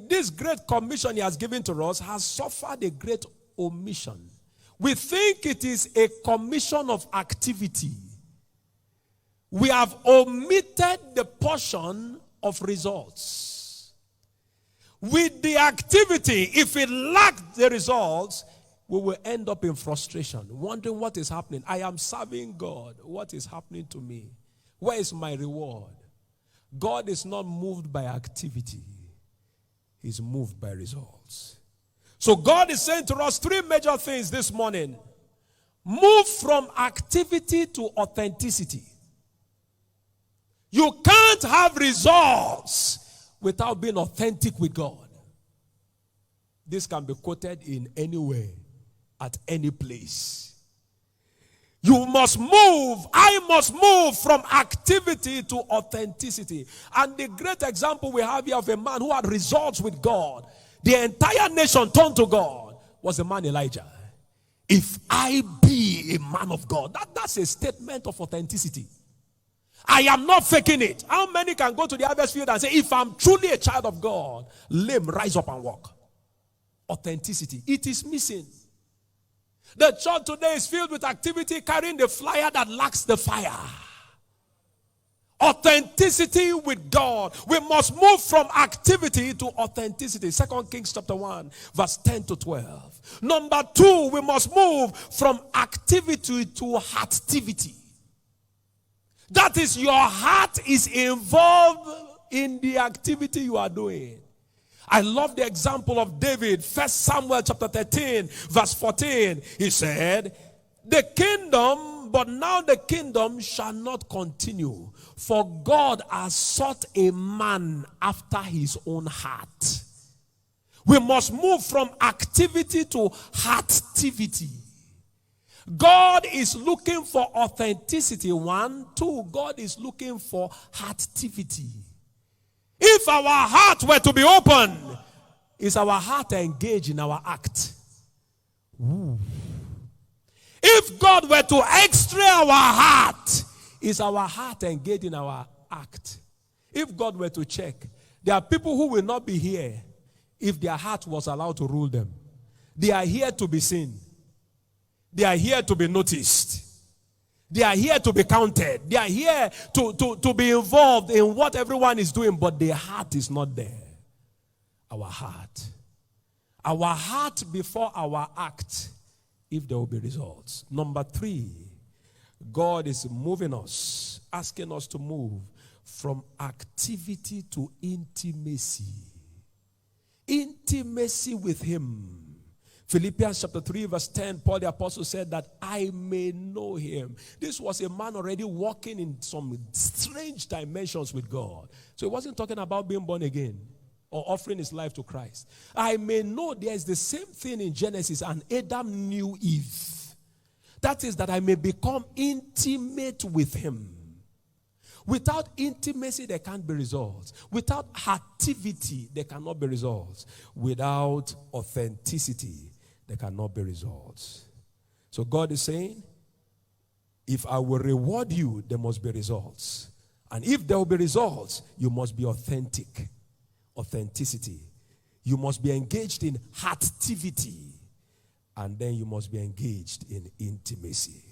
this great commission he has given to us has suffered a great omission. We think it is a commission of activity. We have omitted the portion of results. With the activity, if it lacks the results, we will end up in frustration, wondering what is happening. I am serving God. What is happening to me? Where is my reward? God is not moved by activity. He's moved by results. So God is saying to us three major things this morning. Move from activity to authenticity. You can't have results without being authentic with God. This can be quoted in any way, at any place. You must move, I must move from activity to authenticity. And the great example we have here of a man who had results with God, the entire nation turned to God, was the man Elijah. If I be a man of God, that's a statement of authenticity. I am not faking it. How many can go to the harvest field and say, if I'm truly a child of God, lame, rise up and walk? Authenticity. It is missing. The church today is filled with activity, carrying the flyer that lacks the fire. Authenticity with God. We must move from activity to authenticity. 2 Kings chapter 1, verse 10 to 12. Number 2, we must move from activity to heartivity. That is, your heart is involved in the activity you are doing. I love the example of David. 1 Samuel chapter 13, verse 14. He said, the kingdom, but now the kingdom shall not continue, for God has sought a man after his own heart. We must move from activity to heartivity. God is looking for authenticity, 1. 2, God is looking for heartivity. If our heart were to be open, is our heart engaged in our act? Ooh. If God were to x-ray our heart, is our heart engaged in our act? If God were to check, there are people who will not be here if their heart was allowed to rule them. They are here to be seen. They are here to be noticed. They are here to be counted. They are here to be involved in what everyone is doing, but their heart is not there. Our heart. Our heart before our act, if there will be results. Number 3, God is moving us, asking us to move from activity to intimacy. Intimacy with Him. Philippians chapter 3 verse 10, Paul the apostle said that I may know Him. This was a man already walking in some strange dimensions with God. So he wasn't talking about being born again or offering his life to Christ. I may know. There is the same thing in Genesis, and Adam knew Eve. That is, that I may become intimate with Him. Without intimacy, there can't be results. Without activity, there cannot be results. Without authenticity, there cannot be results. So God is saying, if I will reward you, there must be results. And if there will be results, you must be authentic. Authenticity. You must be engaged in activity. And then you must be engaged in intimacy.